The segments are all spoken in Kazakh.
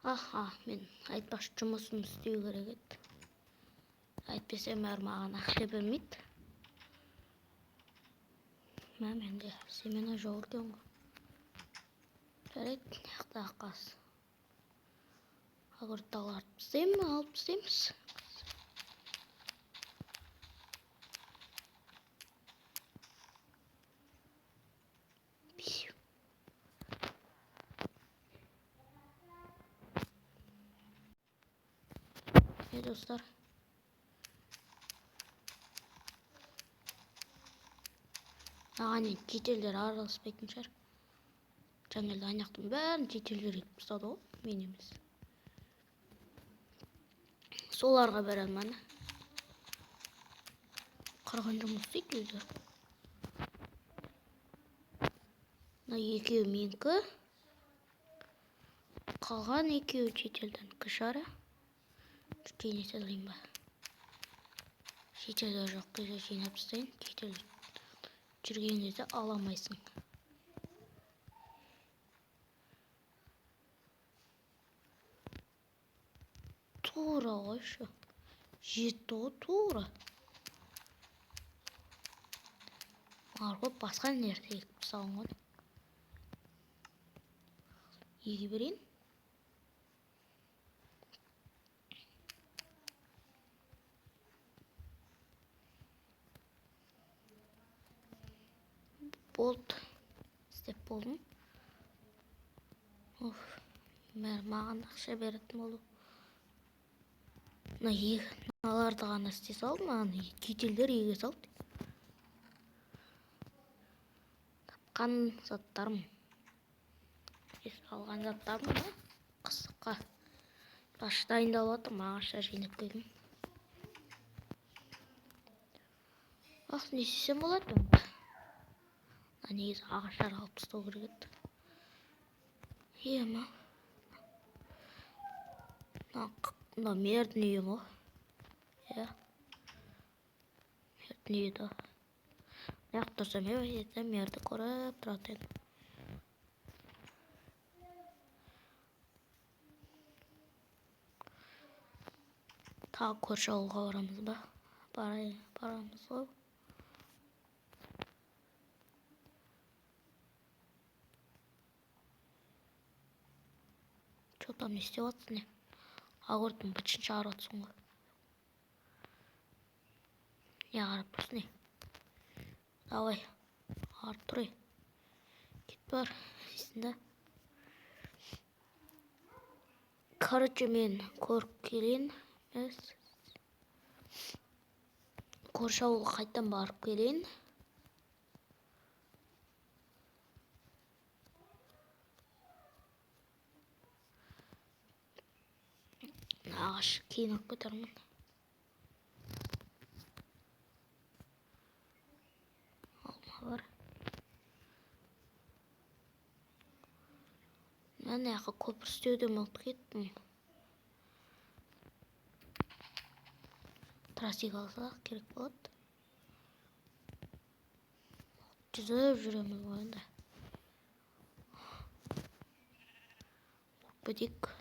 Аха, мен айтпақшы жұмысын істеу керек еді. Әйтпесе маған ақша бермейді. Менде семена жоқ екен ғой. Жарайды, аяқтағы қаз. Огурталарды алып тастаймыз. Достар, маған енді шетелдер араласпайтын шығар. Жаңа елде аяқтың бәрін шетелдер етіп тастады ғой, мен емес. Соларға бере алманы. Қырған жұмыс істейді өздері. Мына екеуі менікі. Қалған екеуі шетелден кішары. Жинай салайын ба? Шетелде жоқ кезде жинап тастайын. Шетелде жүрген кезде аламайсың. Тура қойшы. Жетті ғой тура. Арғы басқа нәрсе екіп тастаған ғой. Еге берейін. Болды. Істеп болдым. Маған ақша беретін болу. Мыналарды ғана істей салды, маған шетелдер еге салды. Тапқан заттарым. Алған заттарым қысыққа. Аш дайындалып жатыр, ағаштар жинап келдім. Не істесем болады? Негізі ағаштар алып тастау керек еді. Ема. Мына мердің үйі ма? Мердің үйі да. Неғып тұрсам мерді көріп тұрады еді. Тағы көрші ауылға барамыз ба? Барамыз ғой. Там не істеп жатсың не? Огурдың бітшін шығарып жатсың ғой. Не қарап тұрсың не? Давай, арып тұрай. Кет бар, дейсің да. Короче, мен көріп келейін. Көрші ауылға қайттан барып келейін. Ағаш кейін алып кетермін. Алма бар. Мен яққа көпір істеуден ұмытып кеттім. Трасик алса керек болады. Жүзіп жүреміз ғой енді. Бөтек.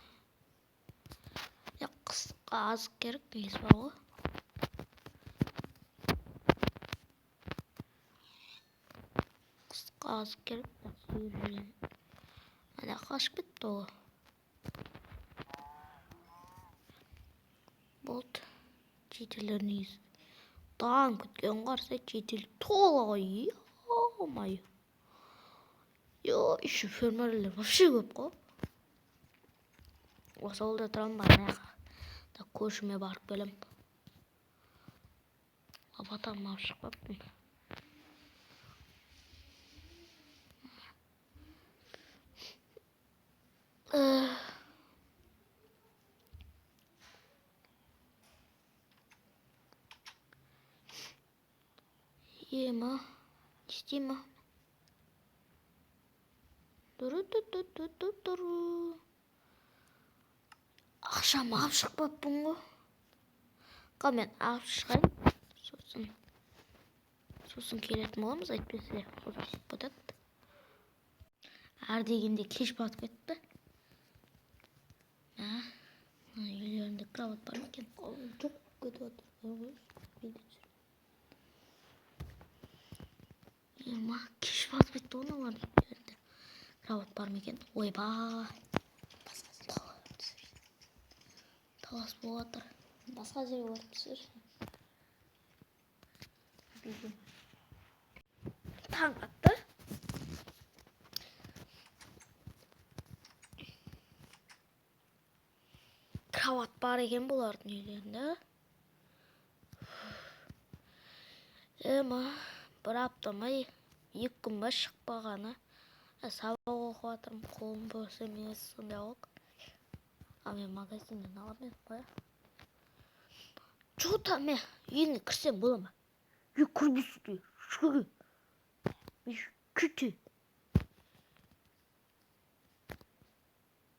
Қысқа азық керек, несі бар ғой. Қысқа азық керек. Ана қашып кетті ғой. Болды. Шетелдер негізі. Дан күткен қарса шетел тола ғой. Ой. Еще фермерлер вообще көп қой. Осы ауылда тұрам ба аяға. Көршіме барып келем. Апатам алып шықпаппын. Ема, істейма. Ақшам алып шықпаппын ғой. Мен алып шығайын. Сосын келетін боламыз, айтпесе ұзақ кетеді. Әр дегенде кеш батып кетті. Кровать бар ма екен? Жоқ, кетіп жатыр. Ема, кеш батып кетті ғой мыналардың жерінде. Кровать бар ма екен? Ойбай. Талас болып жатыр. Басқа жерге барып түсірші. Таң атты. Кровать бар екен бұлардың үйлерінде. Ема, бір апта ма, 2 күн ба шықпағаны. Сабақ оқып жатырмын, қолым бос емес, сондай ғой. А мен магазиннен аламын ғой. Что-то мен үйіңе кірсем бола ма? Кірбесті, шүгі. Күті.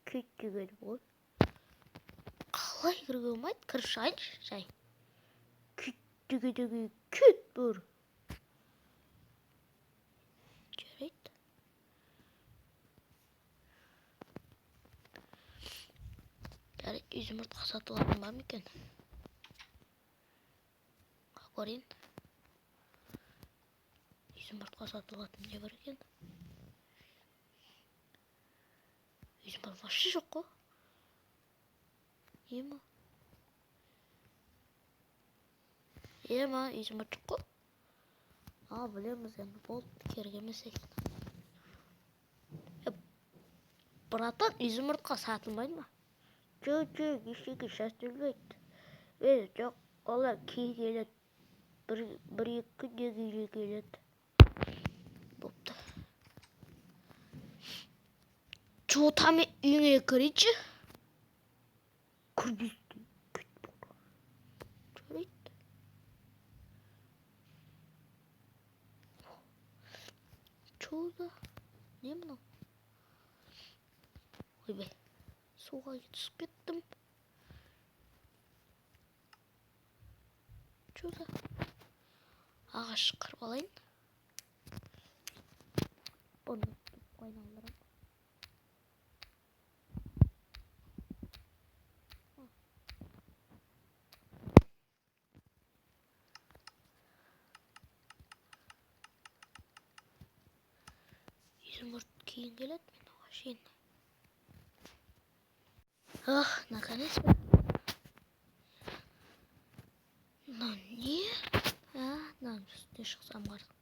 Күтті келіп ғой. Қалай кіруге болмайды? Кіріп шығайыншы, жай. Күттігі күт бұр. Жарайды. Жарайды, жұмыртқа сатылатын бар ма екен? Көрейін. Жұмыртқа сатылатын не бар екен? Жұмыртқа вообще жоқ қой. Ема, жұмыртқа жоқ қой. Білеміз енді, болды, керек емес екен. Братан, жұмыртқа сатылмайды ма? Жоқ, ешеге сатылмайды. Жоқ, олар кей келеді. 1-2 күнде келеді. Бопты. Что-то мен үйіңе кірейінші? Кірбесті, күт бұл. Жарайды. Что-то? Не мынау? Ойбай, суға түсіп кеттім. Что-то? Ағаш қырып алайын. Бұны қойналдырам. Жұмырт кейін келеді, мен оға шейін. Наконец-то. Не? Мынаның үстіне шықсам қарсын.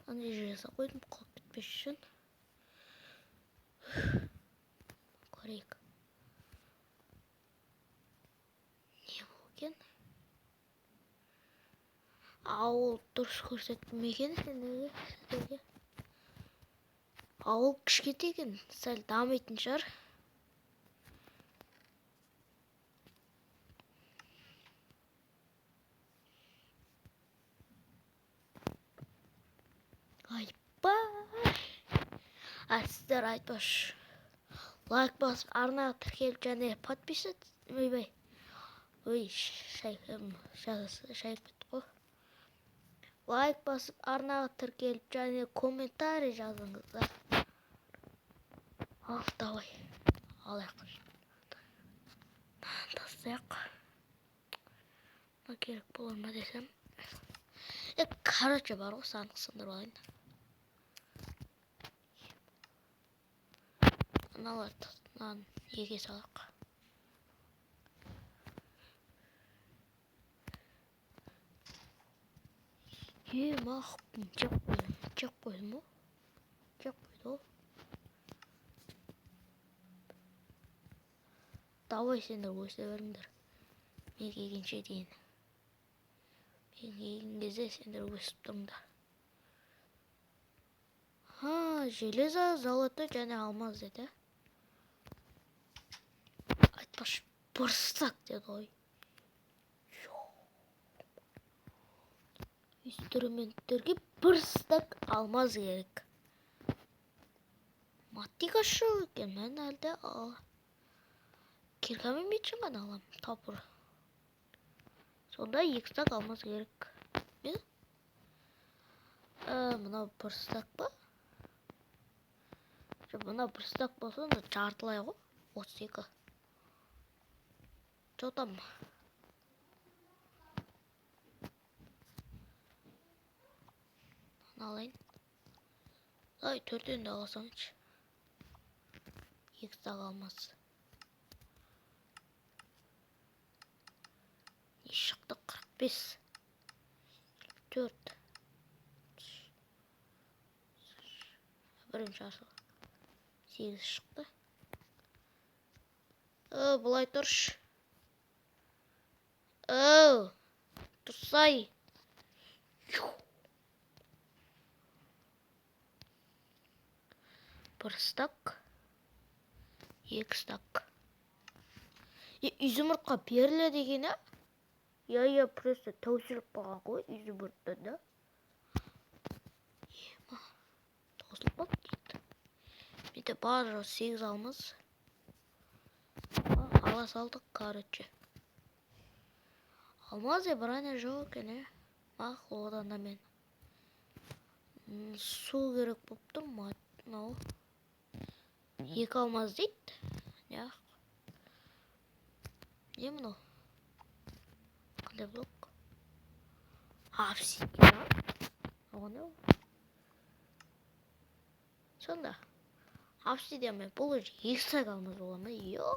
Андай жаса қойдым, қалып кетпес үшін. Көрейік. Не бұл екен? Ауыл дұрыс көрсеттім екен сіздерге. Ауыл кішкентай екен, сәл дамитын шығар. Айбай! Сіздер айтпашы. Лайк басып, арнаға тіркеліп және подписывайтесь. Ой, шайып кетті ғой. Лайк басып, арнаға тіркеліп және комментарий жазыңыздар. Давай. Алайық. Тастайық. Мына керек болар ма десем. Короче, бар ғой, сандық сындырып алайын. Мыналардан еге салақ. Мақпын, жеп қойдым ғой. Жеп қойды ғой. Давай сендер өсе беріңдер. Мен келгенше дейін. Мен келген кезде сендер өсіп тұрыңдар. Железо, золото және алмаз деді. Айтпашы, бұрыстақ деді ғой. Инструменттерге бұрыстақ алмаз керек. Матиға шоу екен, мен әлде киркамен бетшін ғана алам, тапыр. Сонда 2 стак алмаз керек. Мынау бұрыстақ па? Мынау бұрыстақ болса, жартылай ғой, 32. Жотам. Алайын. Ай, төртен де алсаңшы. Екісі қалмас. Не шықты? 45. 4. Бірінші ашыл. 8 шықты. Бұлай тұрш. Тұрсай. Бір стак. 2 стак. Изумрудқа беріледі деген, а? Я просто таусылып қалған ғой изумрудтан да. Таусылып қалды дейді. Менде бар 8 алмыз. Ала салдық, короче. Алмаз броня жоқ екен, мақұл, одан да мен су керек болып тұр. Мынау 2 алмаз дейді. Не мынау? Қандай блок? Обсидиан. Оған ол. Сонда. Обсидиан мен бұл уже 2 стак алмаз бола ма? Йо.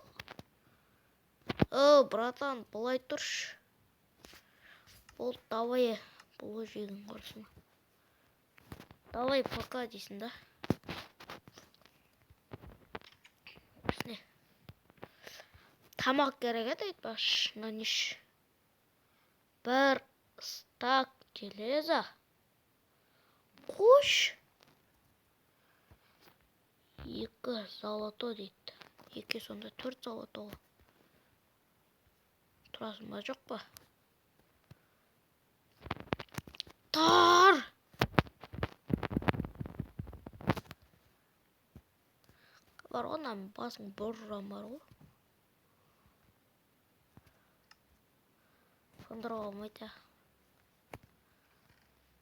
Братан, бұлай тұрш. Бол, давай. Бұл жегін құрсын. Давай, пока дейсің да. Осыне. Тамақ керек еді айтпаш. Наниш. 1 стак железа. Қош. 2 золото дейді. 2 сонда 4 золото. Тұрасың ба жоқ па? Тар! Бар онан басың бұррам бар ғой. Сондыра болмайды.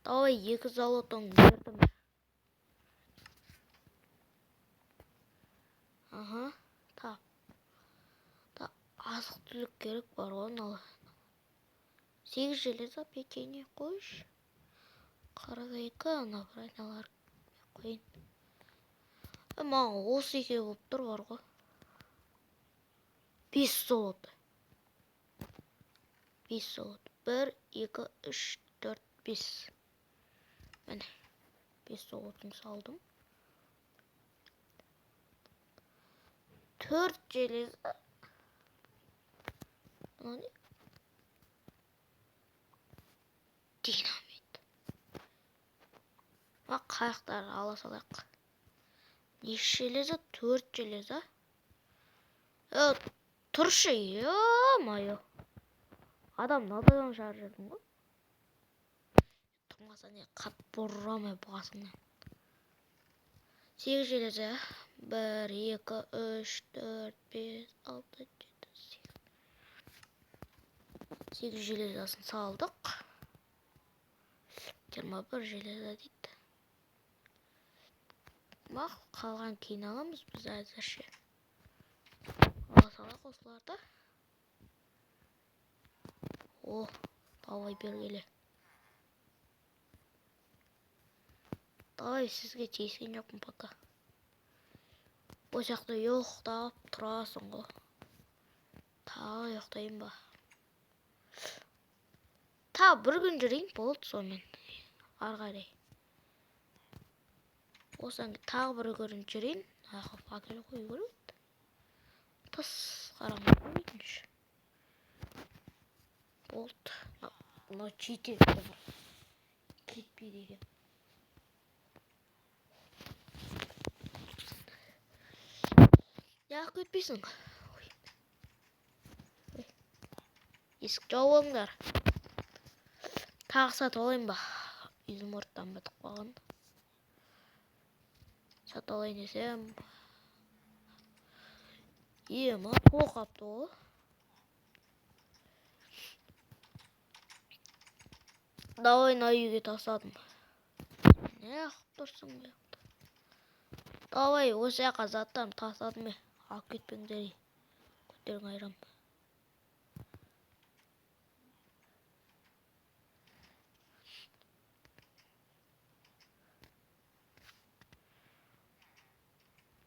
Давай 2 золотоң бердім. Ага, та азық түлік керек бар ғой, ал 8 железа пекене қойш. Қарадайка ана броналар қойын. Маған осы екеу болып тұр бар ғой. 5 золото. 5 золото. 1, 2, 3, 4, 5. Міне 5 золотын салдым. 4 железа. Мынау не? Динамит. Қайықтар ала салайық. Неше железа? 4 железа. Тұршы, ё-майо. Адам нададан жар жердің ғой. Тұрмаса не қат бұрраме басыңнан. 8 железа. 1, 2, 3, 4, 5, 6, 7, 8. 8 железасын салдық. 21 железа дейді. Бақ, қалған кейін аламыз біз әзірше. Ала салақ осыларды. Давай бергелі. Давай сізге тиіскен жоқпын пока. Бұл жақта yoқтап тұрасың ғой. Тағы yoқтайын ба. Бір күн жүрейін болды сонымен. Арғарай. Осыдан тағы бір күн жүрейін. Факел қой көреді. Тыс қарамай көрмейтінші. Болды. Мынау жетеді бар. Кетпейді екен. Яқ кетпейсің. Есік жауыңдар. Тағы сат олайын ба? Изумрудтан бітіп қалған. Сат олайын десем. Ма тоқапты ғой. Давай на үйге тасадым. Не ақып тұрсың бе? Давай осы яқа заттарым тасадым бе? Ақ кетпеңдер. Көтерің айрам.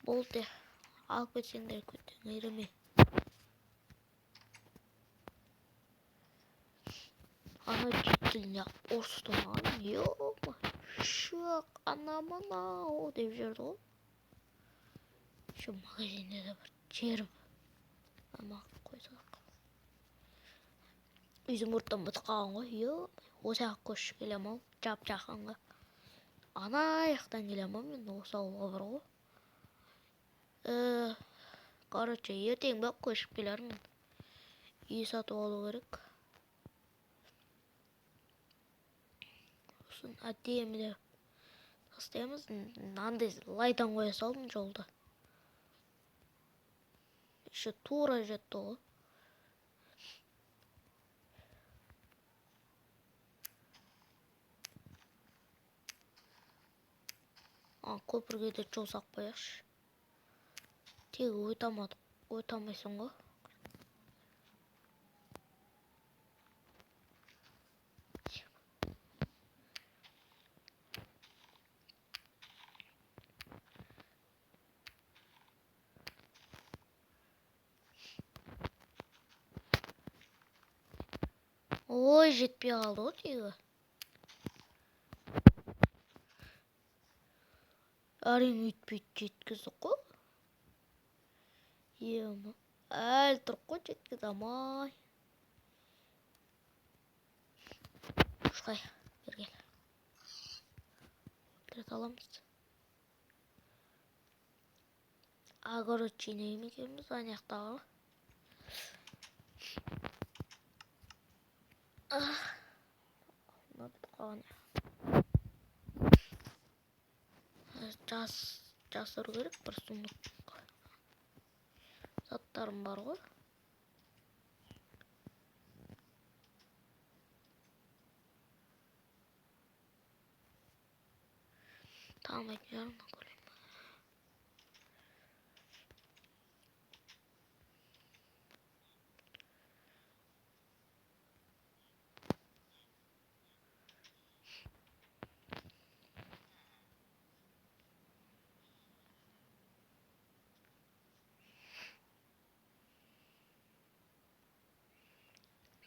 болды. Алып кетсеңдер көтең иреме. Ана жителіне ұрысты маған. Ё-ма, шық, ана-мынау деп жүрді ғой. Şu magazinde de var. Çerim. Ama koysak. Üzüm ortadan batқан ғой. Ё, осы ақ көшіп келем ау. Жап-жақынға. Ана аяқтан келем ау мен осы ауылға бар ғой. Короче, ертең бақ көшіп келермін. Үй сатып алу керек. Сосын әдемілеп тастаймыз. Андай лайдан қоя салдым жолда. Еще тура жетті ғой. Көпірге де жосақ қояқшы. Тегі өтамадық. Өтамайсың ғой. Ой, жетпей қалды ғой тегі. Әрең үйтпейді жеткіздік қой. Ема, әлі тұрып қой жеткізамай. Ұшқай, бергел. Кірет аламыз. Огород жинайым екенбіз анаяқтағы. Мына бітіп қалған. Жасыру керек бір сұмдық. Заттарым бар ғой. Тамайтын жарымнан көрейін.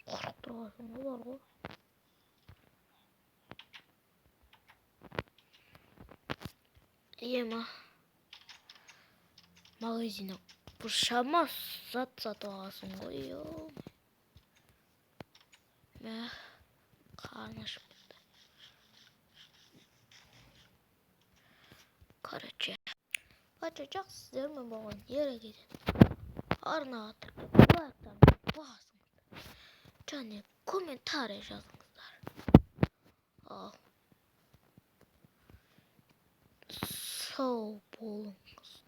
Құрып тұрғасын ғой бар ғой. Ема, магазина біршама зат сатып аласың ғой. Мә, қарны ашып кетті. Короче, жақсыздармен болған ерекеден арнаға тіркеп лайктармен басыңыздар. Және комментарий жазыңыздар. Ал сау болыңыздар.